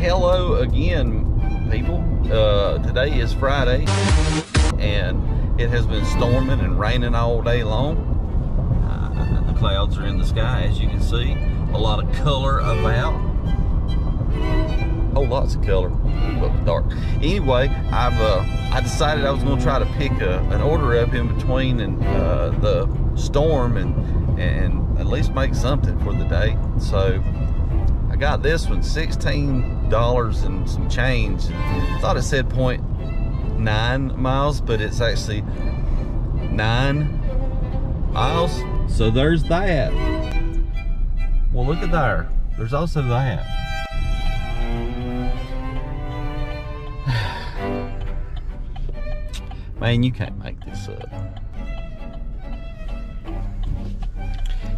Hello again, people. Today is Friday, and it has been storming and raining all day long. The clouds are in the sky, as you can see. A lot of color about. Oh, lots of color, but dark. Anyway, I decided I was going to try to pick an order up in between and the storm and at least make something for the day. So I got this one, $16 and some change. I thought it said 0.9 miles, but it's actually 9 miles. So there's that. Well, look at there. There's also that. Man, you can't make this up.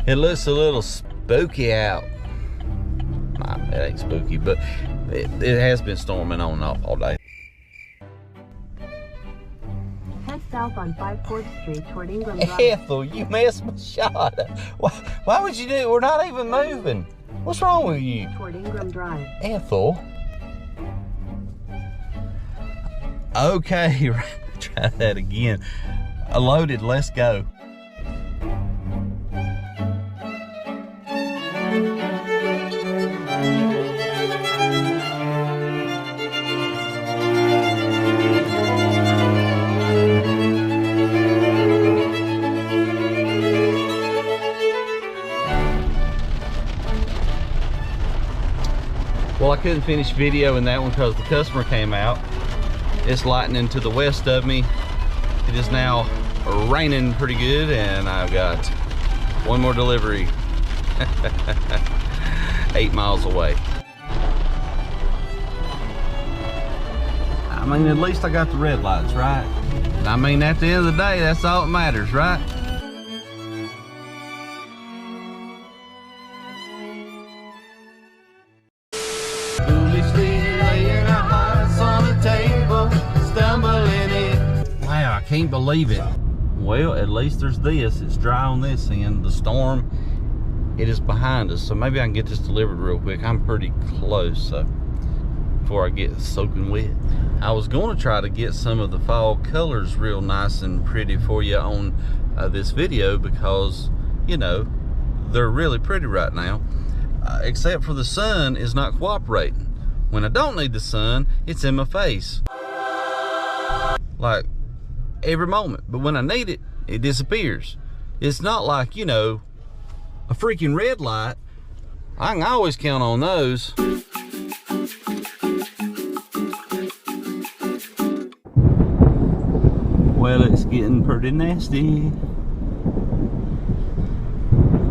It looks a little spooky out. Nah, it ain't spooky, but it has been storming on and off all day. Head south on 54th Street toward Ingram Drive. Ethel, you messed my shot up. Why would you do it? We're not even moving. What's wrong with you? Toward Ingram Drive. Ethel. Okay, try that again. Loaded, let's go. Well, I couldn't finish video in that one because the customer came out. It's lightning to the west of me. It is now raining pretty good, and I've got one more delivery 8 miles away. I mean, at least I got the red lights, right? I mean, at the end of the day, that's all that matters, right? Wow, I can't believe it. Well, at least there's this. It's dry on this end. The storm, it is behind us. So maybe I can get this delivered real quick. I'm pretty close, so before I get soaking wet. I was going to try to get some of the fall colors real nice and pretty for you on this video because, you know, they're really pretty right now. Except for the sun is not cooperating. When I don't need the sun, it's in my face. Like every moment. But when I need it, it disappears. It's not like, you know, a freaking red light. I can always count on those. Well, it's getting pretty nasty.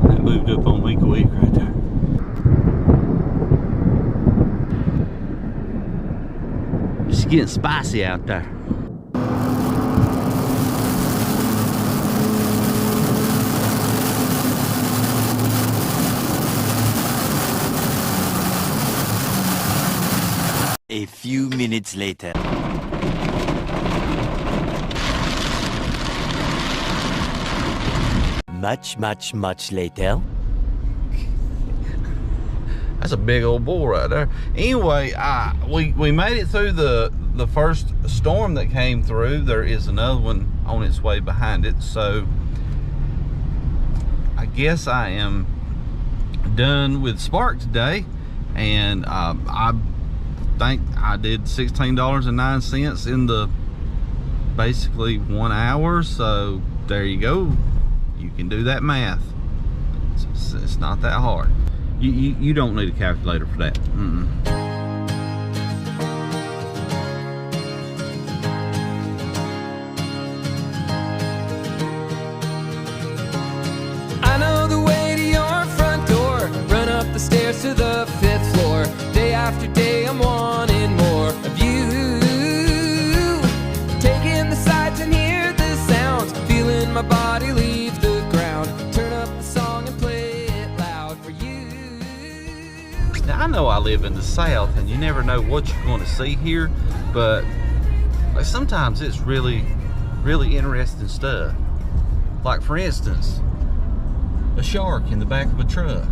That moved up on me quick right there. It's getting spicy out there. A few minutes later. Much later. That's a big old bull right there. Anyway, we made it through the first storm that came through. There is another one on its way behind it. So I guess I am done with Spark today. And I think I did $16.09 in the basically 1 hour. So there you go. You can do that math. It's not that hard. You don't need a calculator for that. I know the way to your front door. Run up the stairs to the 5th floor. Day after day I'm wanting more of you. Taking the sights and hear the sounds. Feeling my body leave the ground. Turn up the song and play it loud for you. Now, I know I live in the South and you never know what you're going to see here, but like sometimes it's really interesting stuff. Like for instance, a shark in the back of a truck.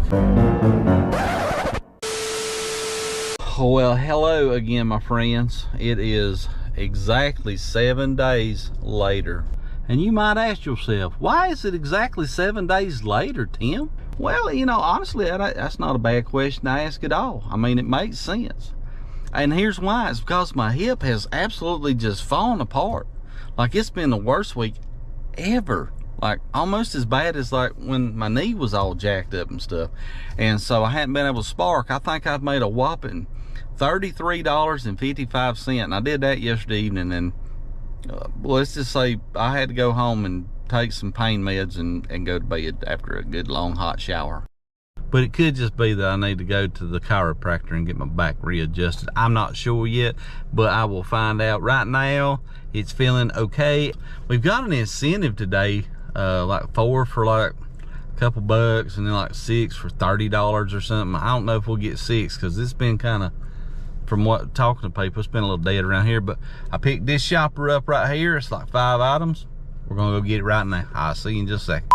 Well, hello again, my friends. It is exactly 7 days later. And you might ask yourself, why is it exactly 7 days later, Tim? Well, you know, honestly, that's not a bad question to ask at all. I mean, it makes sense. And here's why. It's because my hip has absolutely just fallen apart. Like, it's been the worst week ever. Like, almost as bad as like when my knee was all jacked up and stuff. And so I hadn't been able to spark. I think I've made a whopping $33.55, and I did that yesterday evening. And let's just say I had to go home and take some pain meds and go to bed after a good long hot shower. But it could just be that I need to go to the chiropractor and get my back readjusted. I'm not sure yet, but I will find out. Right now it's feeling okay. We've got an incentive today, like 4 for like a couple bucks, and then like 6 for $30 or something. I don't know if we'll get 6 because it's been kind of, from what talking to people, it's been a little dead around here. But I picked this shopper up right here. It's like 5 items. We're gonna go get it right now. I'll see you in just a second.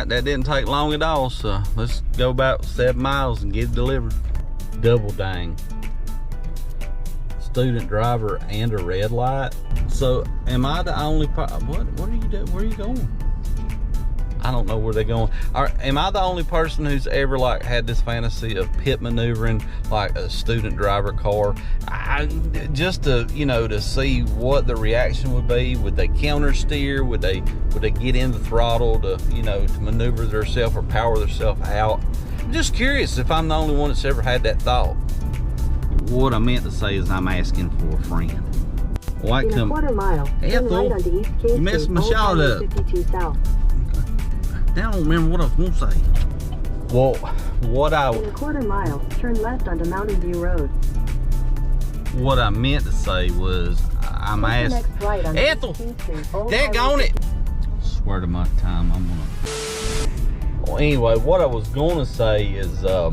That didn't take long at all, so let's go about 7 miles and get it delivered. Double dang. Student driver and a red light. So am I the only what are you doing? Where are you going? I don't know where they're going. Am I the only person who's ever like had this fantasy of pit maneuvering like a student driver car? Just to, you know, to see what the reaction would be. Would they counter steer? Would they get in the throttle to, you know, to maneuver themselves or power themselves out? I'm just curious if I'm the only one that's ever had that thought. What I meant to say is I'm asking for a friend. White in a quarter mile, turn right onto East K you messed my shot up. 52 South. I don't remember what I was going to say. Well, in a quarter mile, turn left onto Mountain View Road. What I meant to say was, I'm asking. Right Ethel, daggone it. Swear to my time, I'm gonna. Well, anyway, what I was going to say is, I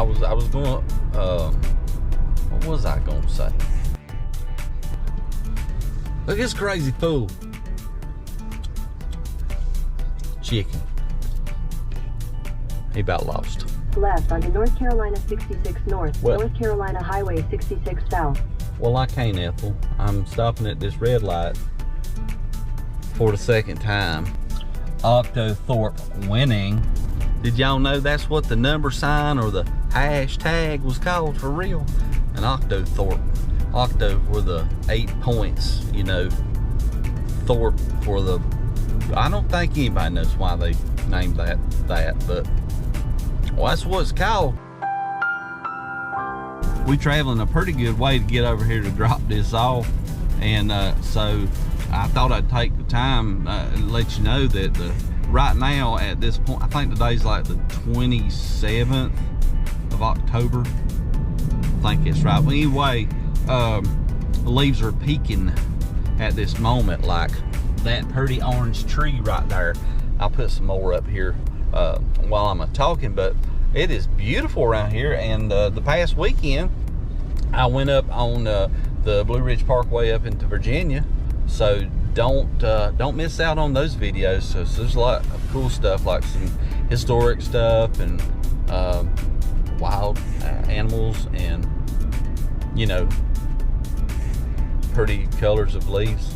was going to, what was I going to say? Look at this crazy fool. Chicken. He about lost. Left onto North Carolina 66 North, North Carolina Highway 66 South. Well, I can't, Ethel. I'm stopping at this red light for the second time. Octothorpe winning. Did y'all know that's what the number sign or the hashtag was called for real? An Octothorpe. Octo for the 8 points, you know. Thorpe for the, I don't think anybody knows why they named that, but well, that's what it's called. We traveling a pretty good way to get over here to drop this off, and so I thought I'd take the time and let you know that right now at this point, I think today's like the 27th of October. I think it's right. But anyway, the leaves are peaking at this moment, like that pretty orange tree right there. I'll put some more up here while I'm talking, but it is beautiful around here. And the past weekend I went up on the Blue Ridge Parkway up into Virginia, so don't miss out on those videos. So there's a lot of cool stuff, like some historic stuff and wild animals, and you know, pretty colors of leaves.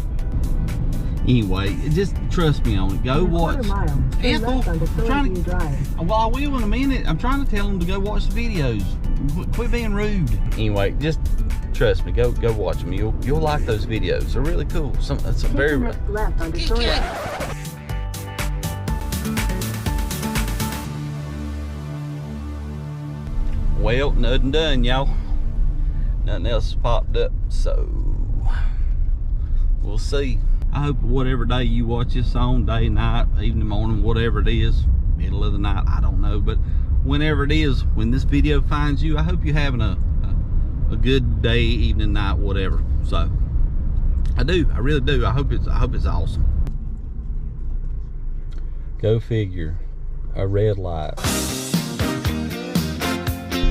Anyway, just trust me on it. Go watch. Ethel, I'm trying to. Well, I will in a minute. I'm trying to tell them to go watch the videos. Quit being rude. Anyway, just trust me. Go watch them. You'll like those videos. They're really cool. It's a very left onto Sawyer. Well, nothing done, y'all. Nothing else popped up, so we'll see. I hope whatever day you watch this on, day, night, evening, morning, whatever it is, middle of the night, I don't know, but whenever it is, when this video finds you, I hope you're having a good day, evening, night, whatever. So I do, I really do. I hope it's awesome. Go figure. A red light.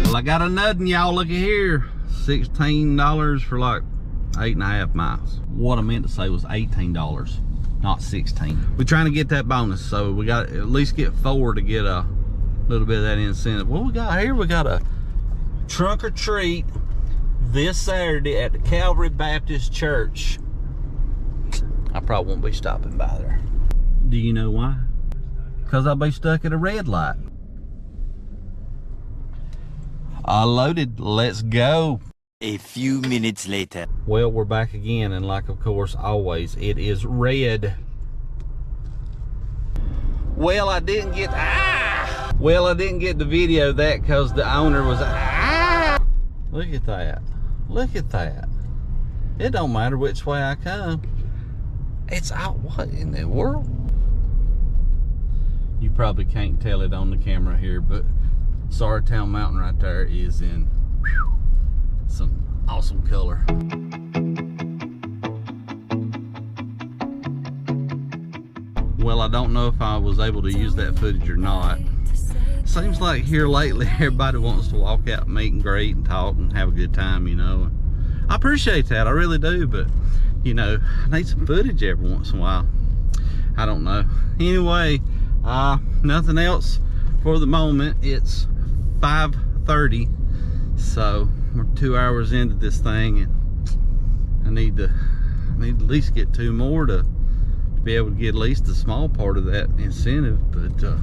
Well, I got another one, y'all. Look at here. $16 for like 8.5 miles. What I meant to say was $18, not 16. We're trying to get that bonus, so we got to at least get 4 to get a little bit of that incentive. What we got here? We got a trunk or treat this Saturday at the Calvary Baptist Church. I probably won't be stopping by there. Do you know why? Because I'll be stuck at a red light. I loaded. Let's go. A few minutes later. Well, we're back again, and like, of course, always, it is red. Well, I didn't get Well, I didn't get the video of that because the owner was Look at that. Look at that. It don't matter which way I come. It's out. What in the world? You probably can't tell it on the camera here, but Saratown Mountain right there is in some awesome color. Well, I don't know if I was able to use that footage or not. Seems like here lately everybody wants to walk out and meet and greet and talk and have a good time, you know. I appreciate that, I really do, but you know, I need some footage every once in a while. I don't know. Anyway, nothing else for the moment. It's 5:30, so we're 2 hours into this thing, and I need to at least get 2 more to be able to get at least a small part of that incentive. But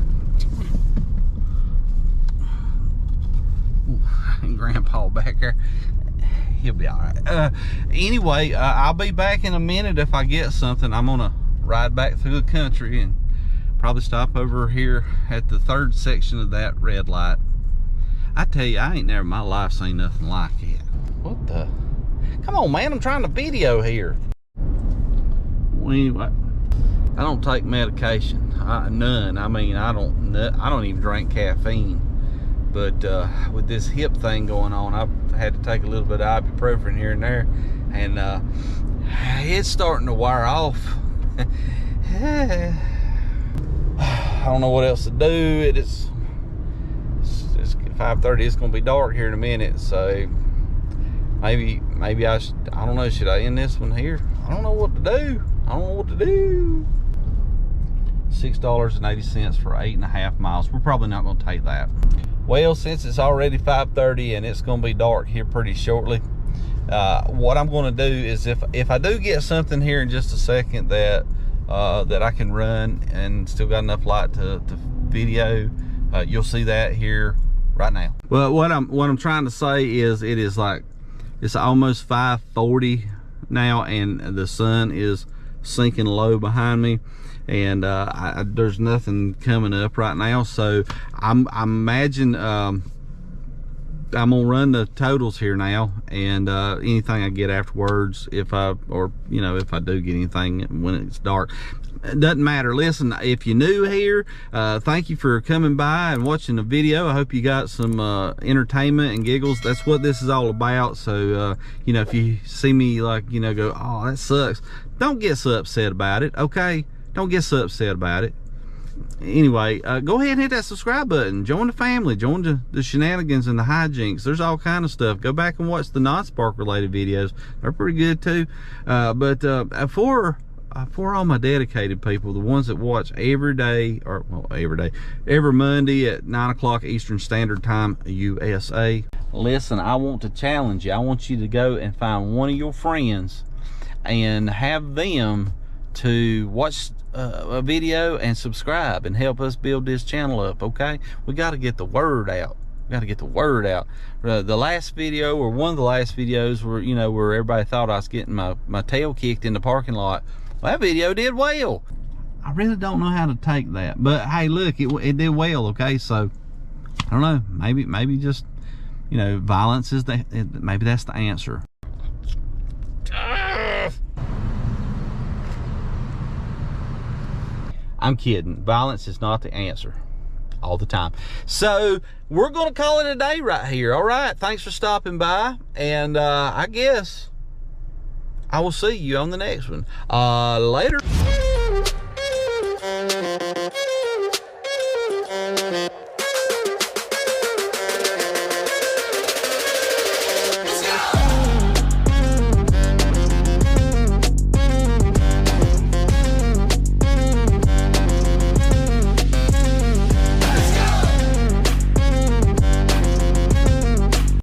Grandpa back there, he'll be all right. Anyway, I'll be back in a minute. If I get something, I'm gonna ride back through the country and probably stop over here at the 3rd section of that red light. I tell you, I ain't never in my life seen nothing like it. What the? Come on, man, I'm trying to video here. Well, anyway, I don't take medication, none. I mean, I don't even drink caffeine. But with this hip thing going on, I've had to take a little bit of ibuprofen here and there, and it's starting to wear off. I don't know what else to do. It's 5:30. It's gonna be dark here in a minute, so maybe I don't know. Should I end this one here? I don't know what to do. $6.80 for 8.5 miles. We're probably not gonna take that. Well, since it's already 5:30 and it's gonna be dark here pretty shortly, what I'm gonna do is if I do get something here in just a second that I can run and still got enough light to video, you'll see that here right now. Well, what I'm trying to say is it's almost 5:40 now, and the sun is sinking low behind me, and there's nothing coming up right now, so I imagine I'm gonna run the totals here now, and anything I get afterwards, if I do get anything when it's dark, it doesn't matter. Listen, if you're new here, thank you for coming by and watching the video. I hope you got some entertainment and giggles. That's what this is all about. So you know, if you see me like, you know, go, oh, that sucks, don't get so upset about it, okay? Don't get so upset about it. Anyway, go ahead and hit that subscribe button. Join the family. Join the shenanigans and the hijinks. There's all kind of stuff. Go back and watch the non-spark related videos. They're pretty good too. But for all my dedicated people, the ones that watch every day, or well, every Monday at 9 o'clock Eastern Standard Time, USA. Listen, I want to challenge you. I want you to go and find one of your friends and have them to watch a video and subscribe and help us build this channel up, okay? We got to get the word out. The last video, or one of the last videos, where everybody thought I was getting my tail kicked in the parking lot, well, that video did well. I really don't know how to take that, but hey, look, it did well, okay? So I don't know, maybe just, you know, violence is maybe that's the answer. I'm kidding. Violence is not the answer all the time. So we're going to call it a day right here. All right. Thanks for stopping by. And I guess I will see you on the next one. Later.